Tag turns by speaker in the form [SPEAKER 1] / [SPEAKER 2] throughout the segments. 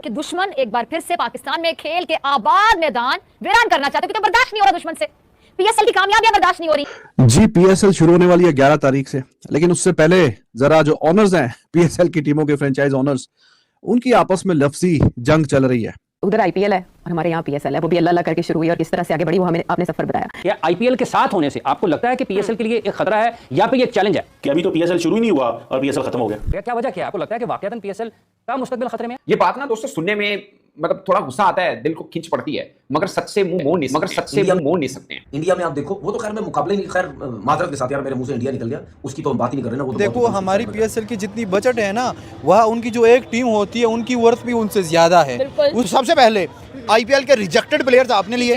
[SPEAKER 1] कि दुश्मन एक बार फिर से पाकिस्तान में खेल के आबाद मैदान वीरान करना चाहते हैं, क्योंकि बर्दाश्त नहीं हो रहा दुश्मन से। पीएसएल की कामयाबियां बर्दाश्त नहीं हो रही।
[SPEAKER 2] जी, पीएसएल शुरू होने वाली है 11 तारीख से, लेकिन उससे पहले जरा जो ऑनर्स हैं पीएसएल की टीमों के फ्रेंचाइज ऑनर्स, उनकी आपस में लफ्जी जंग चल रही है।
[SPEAKER 3] उधर आईपीएल है और हमारे यहाँ पीएसएल है, वो भी अल्लाह अल्लाह करके शुरू हुई और किस तरह से आगे बढ़ी वो हमें आपने सफर बताया।
[SPEAKER 4] क्या आईपीएल के साथ होने से आपको लगता है कि पीएसएल के लिए एक खतरा है या फिर ये एक चैलेंज है
[SPEAKER 5] कि अभी तो पीएसएल शुरू ही नहीं हुआ और पीएसएल खत्म हो गया?
[SPEAKER 4] क्या वजह क्या है? आपको लगता है कि वाकईतन पीएसएल का मुस्तकबिल खतरे में है?
[SPEAKER 6] ये बात ना दोस्तों सुनने में मतलब थोड़ा गुस्सा आता है, दिल को खींच पड़ती है, मगर सच से मुंह मोड़ नहीं सकते हैं।
[SPEAKER 7] इंडिया में आप देखो, वो तो खैर मैं मुकाबले नहीं, खैर मादरत के साथ यार मेरे मुंह से इंडिया निकल गया, उसकी तो हम बात ही नहीं कर रहे ना। वो तो
[SPEAKER 8] देखो हमारी पीएसएल की जितनी बजट है ना, वह उनकी जो एक टीम होती है उनकी वर्थ भी उनसे ज्यादा है। सबसे पहले आईपीएल के रिजेक्टेड प्लेयर्स आपने लिए,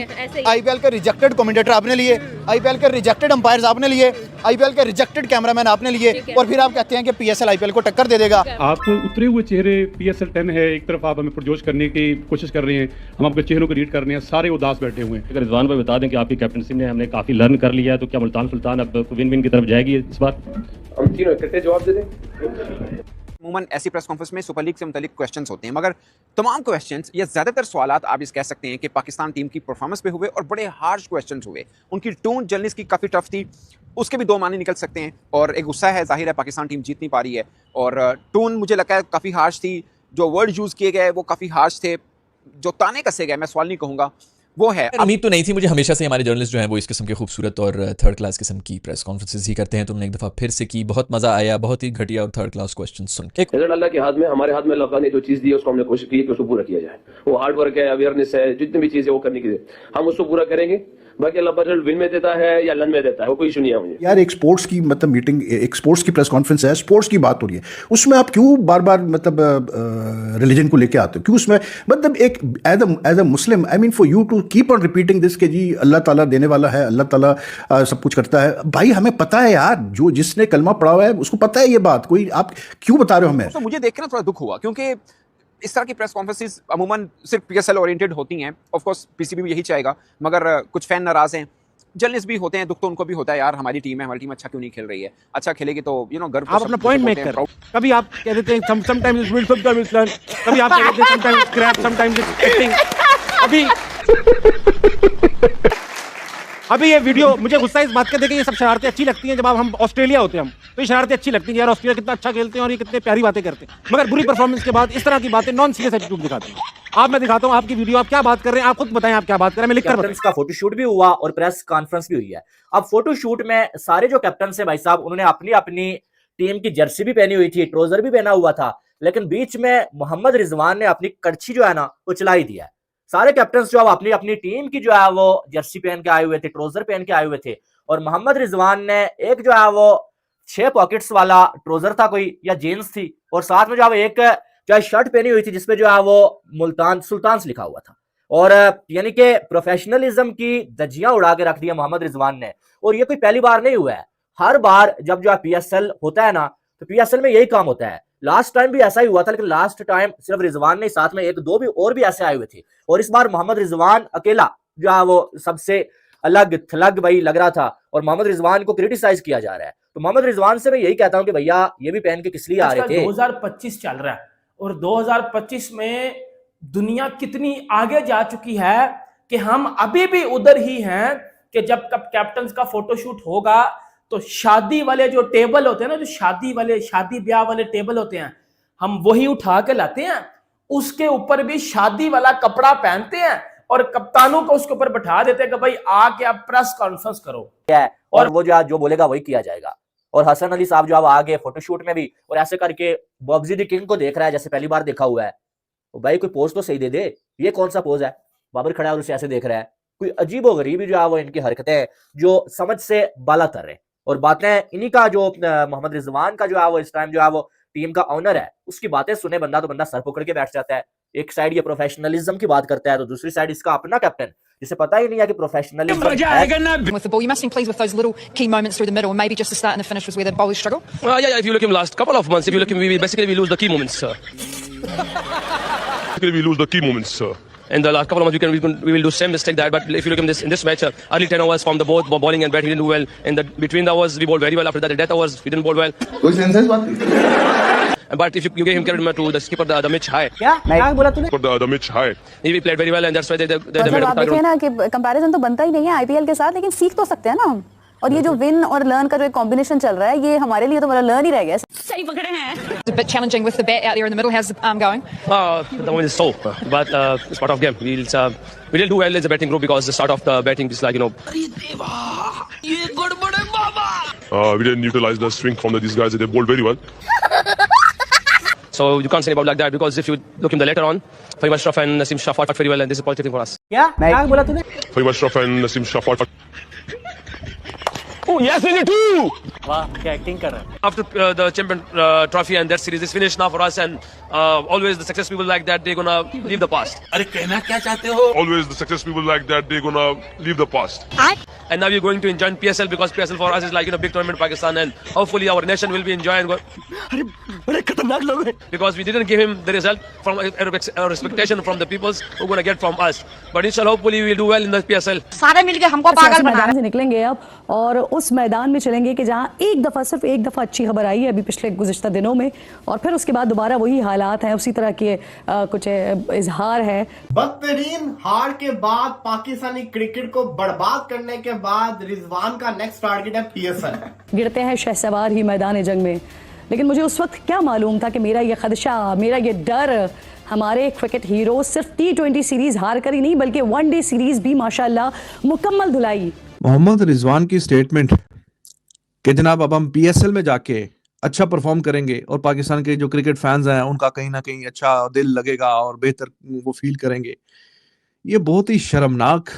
[SPEAKER 8] आईपीएल के रिजेक्टेड कमेंटेटर आपने लिए, आईपीएल के रिजेक्टेड अंपायर्स आपने लिए, आईपीएल के रिजेक्टेड कैमरामैन आपने लिए, और फिर आप कहते हैं कि पीएसएल आईपीएल को टक्कर दे देगा।
[SPEAKER 9] आप उतरे हुए चेहरे पीएसएल 10 है, एक तरफ आप हमें पुरजोश करने की कोशिश कर रहे हैं, हम आपके चेहरों को रीड कर रहे हैं, सारे उदास बैठे हुए हैं।
[SPEAKER 10] अगर रिजवान भाई बता दें कि आपकी कैप्टनसी में हमने काफी लर्न कर लिया है, तो क्या मुल्तान सुल्तान अब विन विन की तरफ जाएगी इस बार?
[SPEAKER 5] हम तीनों इकट्ठे जवाब दे दें।
[SPEAKER 6] अमूमन ऐसी प्रेस कॉन्फ्रेंस में सुपर लीग से मुतालिक क्वेश्चंस होते हैं, मगर तमाम क्वेश्चंस या ज़्यादातर सवालात आप इस कह सकते हैं कि पाकिस्तान टीम की परफॉर्मेंस पे हुए और बड़े हार्श क्वेश्चंस हुए। उनकी टोन जर्नलिस्ट की काफ़ी टफ थी, उसके भी दो माने निकल सकते हैं। और एक गुस्सा है, जाहिर है पाकिस्तान टीम जीत नहीं पा रही है, और टोन मुझे लगता है काफ़ी हार्श थी। जो वर्ड यूज़ किए गए वो काफ़ी हार्श थे, जो ताने कसे गए, मैं सवाल नहीं कहूँगा, वो है।
[SPEAKER 11] उम्मीद तो नहीं थी मुझे, हमेशा से हमारे जर्नलिस्ट जो हैं वो इस किस्म के खूबसूरत और थर्ड क्लास किस्म की प्रेस कॉन्फ्रेंसेस ही करते हैं। तुमने एक दफ़ा फिर से की, बहुत मज़ा आया, बहुत ही घटिया और थर्ड क्लास क्वेश्चन सुन के।
[SPEAKER 5] अल्लाह के हाथ में, हमारे हाथ में अल्लाह ने जो चीज़ दी है उसको हमने कोशिश की कि उसको पूरा किया जाए। वो हार्ड वर्क है, अवेयरनेस है, जितनी भी चीज़ है वो करने की, हम उसको पूरा करेंगे। बाकी अल्लाह पर विन में देता है या लन में देता है, वो कोई इशू नहीं है मुझे।
[SPEAKER 2] यार एक स्पोर्ट्स की मतलब मीटिंग, एक स्पोर्ट्स की प्रेस कॉन्फ्रेंस है, स्पोर्ट्स की बात हो रही है, उसमें आप क्यों बार बार मतलब रिलीजन को लेके आते हो? क्यों उसमें मतलब एक as a Muslim, I mean for you to keep on repeating this के जी अल्लाह ताला देने वाला है, अल्लाह ताला सब कुछ करता है। भाई हमें पता है यार, जो जिसने कलमा पढ़ा हुआ है उसको पता है ये बात, कोई आप क्यों बता रहे हो हमें?
[SPEAKER 6] तो मुझे देख के ना थोड़ा दुख हुआ, क्योंकि इस तरह की प्रेस कॉन्फ्रेंसेस अमूमन सिर्फ पीएसएल ओरिएंटेड होती हैं। ऑफ कोर्स पीसीबी भी यही चाहेगा, मगर कुछ फैन नाराज हैं, जर्नलिस्ट भी होते हैं, दुख तो उनको भी होता है यार, हमारी टीम अच्छा क्यों नहीं खेल रही है, अच्छा खेलेगी तो गर्व।
[SPEAKER 9] आप अपना पॉइंट मेक कर, कभी आप कह देते हैं समटाइम्स विल समटाइम्स लर्न, कभी आप कह देते हैं समटाइम्स स्क्रैप, समटाइम्स एक्टिंग। अभी ये वीडियो मुझे गुस्सा इस बात का देखिए, ये सब शरारतें अच्छी लगती हैं जब हम ऑस्ट्रेलिया होते हैं, हम तो ये शरारतें अच्छी लगती हैं यार, ऑस्ट्रेलिया कितना अच्छा खेलते हैं और ये कितने प्यारी बातें करते हैं, मगर बुरी परफॉर्मेंस के बाद इस तरह की बातें नॉन सीरियस एटीट्यूड दिखाते हैं। आप मैं दिखाता हूं आपकी वीडियो, आप क्या बात कर रहे हैं, आप खुद बताएं आप क्या बात कर रहे हैं, मैं लिख कर बताऊं।
[SPEAKER 12] का फोटोशूट भी हुआ और प्रेस कॉन्फ्रेंस भी हुई है। अब फोटोशूट में सारे जो कैप्टन से भाई साहब, उन्होंने अपनी अपनी टीम की जर्सी भी पहनी हुई थी, ट्राउजर भी पहना हुआ था, लेकिन बीच में मोहम्मद रिजवान ने अपनी कड़छी जो है ना वो चला ही दिया है। सारे कैप्टन जो अपनी अपनी टीम की जो है वो जर्सी पहन के आए हुए थे, ट्राउजर पहन के आए हुए थे, और मोहम्मद रिजवान ने एक जो है वो 6 पॉकेट्स वाला ट्राउजर था कोई, या जीन्स थी, और साथ में जो है एक जो शर्ट पहनी हुई थी जिसपे जो है वो मुल्तान सुल्तान लिखा हुआ था। और यानी कि प्रोफेशनलिज्म की धज्जियां उड़ा के रख दिया मोहम्मद रिजवान ने। और ये कोई पहली बार नहीं हुआ है, हर बार जब जो है पीएसएल होता है ना, तो पीएसएल में यही काम होता है। लास्ट टाइम भी ऐसा ही हुआ था, लेकिन लास्ट टाइम सिर्फ रिजवान नहीं, साथ में एक दो भी और भी ऐसे आए हुए थे, और इस बार मोहम्मद रिजवान अकेला जो है वो सबसे अलग थलग भाई लग रहा था, और मोहम्मद रिजवान को क्रिटिसाइज किया जा रहा है। तो मोहम्मद रिजवान से मैं यही कहता हूं कि भैया ये भी पहन के किस लिए आ रहे थे?
[SPEAKER 13] 2025 चल रहा है और 2025 में दुनिया कितनी आगे जा चुकी है कि हम अभी भी उधर ही हैं कि जब कैप्टन का फोटोशूट होगा तो शादी वाले जो टेबल होते हैं ना, जो शादी ब्याह वाले टेबल होते हैं, हम वही उठा के लाते हैं, उसके ऊपर भी शादी वाला कपड़ा पहनते हैं और कप्तानों को उसके ऊपर बैठा देते हैं कि भाई आके आप प्रेस कॉन्फ्रेंस करो,
[SPEAKER 12] और वो जो बोलेगा वही किया जाएगा। और हसन अली साहब जो अब आगे फोटोशूट में भी और ऐसे करके बॉक्सी द किंग को देख रहा है जैसे पहली बार देखा हुआ है। तो भाई कोई पोज तो सही दे दे, ये कौन सा पोज है? बाबर खड़ा है और उसे ऐसे देख रहा है। कोई अजीबो गरीबी जो है वो इनकी हरकतें जो समझ से बाला तर रहे, और बातें इन्हीं का जो मोहम्मद रिजवान का जो है वो इस टाइम जो है वो टीम का ऑनर है, उसकी बातें सुने बंदा तो बंदा सर पकड़ के बैठ जाता है। एक साइड ये प्रोफेशनलिज्म की बात करता है, तो दूसरी साइड इसका अपना कैप्टन जिसे पता ही नहीं है कि professionalism
[SPEAKER 3] With the ball, you must be pleased with those little key moments through the middle, and maybe just the start and the finish was where the bowlers struggle.
[SPEAKER 10] Yeah, if you look at him last couple of months, if you look at him, we lose the key moments, sir. We lose the key moments, sir. In the last couple of months, we will do same mistake that. But if you look in this match, early 10 overs from the both bowling and bat, he didn't do well. In the between the overs, we bowled very well. After that, the death overs, we didn't bowl well.
[SPEAKER 7] कोई sense है इस बात की?
[SPEAKER 10] But if you give him credit to the skipper, the Mitch High.
[SPEAKER 12] क्या बोला तूने?
[SPEAKER 10] The Mitch High. He played very well, and that's why they
[SPEAKER 1] मतलब आप देखें ना कि कंपैरिजन तो बनता ही नहीं है आईपीएल के साथ, लेकिन सीख तो सकते हैं ना हम। और ये जो विन और लर्न का जो एक कॉम्बिनेशन चल रहा है, ये हमारे लिए तो मतलब लर्न ही रह गया। सही पकड़े हैं।
[SPEAKER 3] It's a bit challenging with the bat out there in the middle. How's the arm going?
[SPEAKER 10] The one is so, but it's part of game. We'll do well as a batting group because the start of the batting is like, you know.
[SPEAKER 14] We didn't utilize the swing from these guys. They bowled very well.
[SPEAKER 10] So you can't say about like that because if you look in the later on, Fahim Ashraf and Naseem Shah fought very well, and this is a positive thing for us.
[SPEAKER 12] क्या बोला तूने?
[SPEAKER 14] Fahim Ashraf and Naseem Shah fought.
[SPEAKER 10] Oh yes, we need two.
[SPEAKER 12] वाह, क्या acting कर रहा है।
[SPEAKER 10] After the champion trophy and that series is finished now for us, and always the success people like that they're gonna leave the past.
[SPEAKER 7] अरे कहना क्या चाहते हो?
[SPEAKER 14] Always the success people like that they're gonna leave the past.
[SPEAKER 10] And now we're going to enjoy PSL because PSL for us is like, you know, big tournament in Pakistan, and hopefully our nation will be enjoying.
[SPEAKER 12] अरे खतरनाक लोग हैं।
[SPEAKER 10] Because we didn't give him the result from our expectation from the peoples who gonna get from us. But inshallah, hopefully we will do well in the PSL.
[SPEAKER 1] सारे मिलके हमको पागल मैदान से निकलेंगे अब और उस मैदान में चलेंगे कि जहां एक दफा सिर्फ एक दफा अच्छी खबर आई है अभी पिछले गुज़िश्ता दिनों में, और फिर उसके बाद दोबारा वही हालात हैं, उसी तरह के कुछ इजहार है।
[SPEAKER 15] बदतरीन हार के बाद, पाकिस्तानी क्रिकेट को बर्बाद करने के बाद रिजवान का नेक्स्ट टारगेट है पीएसएल।
[SPEAKER 1] गिरते हैं शहसवार ही मैदान जंग में, लेकिन मुझे उस वक्त क्या मालूम था कि मेरा ये खदशा, मेरा ये डर हमारे क्रिकेट हीरो सिर्फ T20 सीरीज हार कर ही नहीं बल्कि वनडे सीरीज भी माशाल्लाह मुकम्मल धुलाई।
[SPEAKER 16] मोहम्मद रिजवान की स्टेटमेंट कि जनाब अब हम पीएसएल में जाके अच्छा परफॉर्म करेंगे और पाकिस्तान के जो क्रिकेट फैंस हैं उनका कहीं ना कहीं अच्छा दिल लगेगा और बेहतर वो फील करेंगे, ये बहुत ही शर्मनाक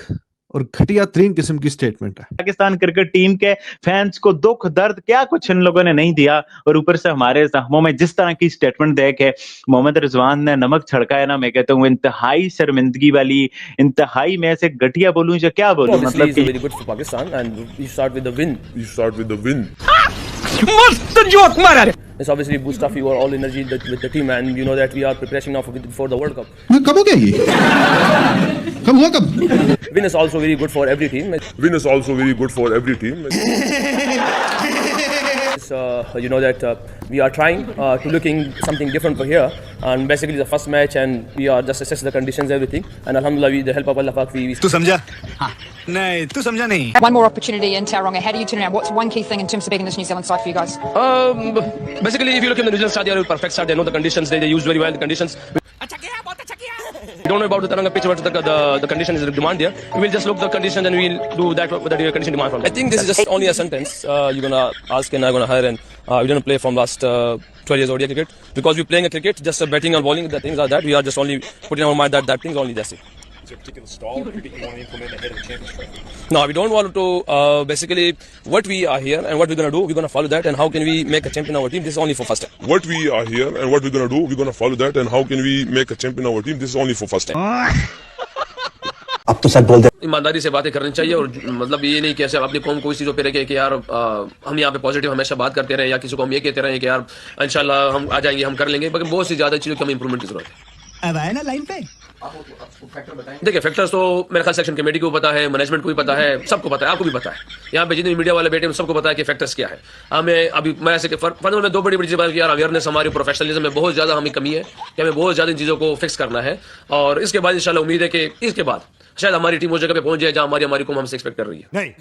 [SPEAKER 16] और घटिया तरीन किस्म की स्टेटमेंट है।
[SPEAKER 17] पाकिस्तान क्रिकेट टीम के फैंस को दुख दर्द क्या कुछ इन लोगों ने नहीं दिया, और ऊपर से हमारे जख्मों में जिस तरह की स्टेटमेंट दे के मोहम्मद रिजवान ने नमक छिड़का है ना, मैं कहता हूँ इंतहाई शर्मिंदगी वाली, इंतहाई में से घटिया बोलूं या क्या बोलूं, मतलब कि
[SPEAKER 10] very good for Pakistan, and you start with the win.
[SPEAKER 9] मस्त जोक मारा रे।
[SPEAKER 10] It's obviously boost off your all energy with the team, and you know that we are preparing now for the World Cup.
[SPEAKER 16] कब हो गया ये? कब हुआ कब?
[SPEAKER 10] Win is also very good for every team. You know that we are trying to looking something different for here, and basically the first match, and we are just assess the conditions, everything, and alhamdulillah with the help of Allah Pak we
[SPEAKER 8] तू समझा? हाँ नहीं तू समझा नहीं।
[SPEAKER 3] One more opportunity in Tauranga. How do you turn around? What's one key thing in terms of beating this New Zealand side for you guys?
[SPEAKER 10] Basically, if you look in the New Zealand side, they are a perfect side. They know the conditions. They use very well the conditions. We don't know about the Taranga pitch, what the condition is the demand there. We will just look the conditions and we will do that what the condition demand from. I think this is just only a sentence. You're gonna ask and I'm gonna hire, and we didn't play from last 12 years ODI cricket because we're playing a cricket, just batting and bowling. The things are that we are just only putting our mind that things only that's it.
[SPEAKER 14] Is there a particular style of cricket you want to implement ahead of the championship?
[SPEAKER 10] No, we don't want to. Basically, what we are here and what we're gonna do, we're gonna follow that. And how can we make a champion our team? This is only for first time.
[SPEAKER 14] What we are here and what we're gonna do, we're gonna follow that. And how can we make a champion our team? This is only for first time.
[SPEAKER 7] अब तो सच बोल दे।
[SPEAKER 10] ईमानदारी से बातें करनी चाहिए, और मतलब ये नहीं कि ऐसे अपनी कौम को इस चीज़ों पे रखे कि यार हम यहाँ पे पॉजिटिव हमेशा बात करते रहे, या किसी को हम ये कहते रहे कि यार इंशाल्लाह हम आ जाएंगे, हम कर लेंगे, लेकिन बहुत सी ज़्यादा चीज़ों की हमें इंप्रूवमेंट की जरूरत है।
[SPEAKER 8] अब आए ना लाइन पे।
[SPEAKER 10] देखिए फैक्टर्स तो मेरे ख्याल सेक्शन कमेटी को पता है, मैनेजमेंट को भी पता है, सबको पता है, आपको भी पता है, यहाँ पे जितने मीडिया वाले बैठे हैं सबको पता है कि फैक्टर्स क्या है। हमें अभी मैं ऐसे फर्दर में दो बड़ी चीज़ें बात की, यार अवेयरनेस, हमारी प्रोफेशनलिज्म में बहुत ज़्यादा हमें कमी है कि हमें बहुत ज़्यादा इन चीज़ों को फिक्स करना है, और इसके बाद इंशाल्लाह उम्मीद है कि इसके बाद शायद हमारी टीम उस जगह पे पहुंच जाए जहां हमारी कौम हमसे एक्सपेक्ट कर रही है। नहीं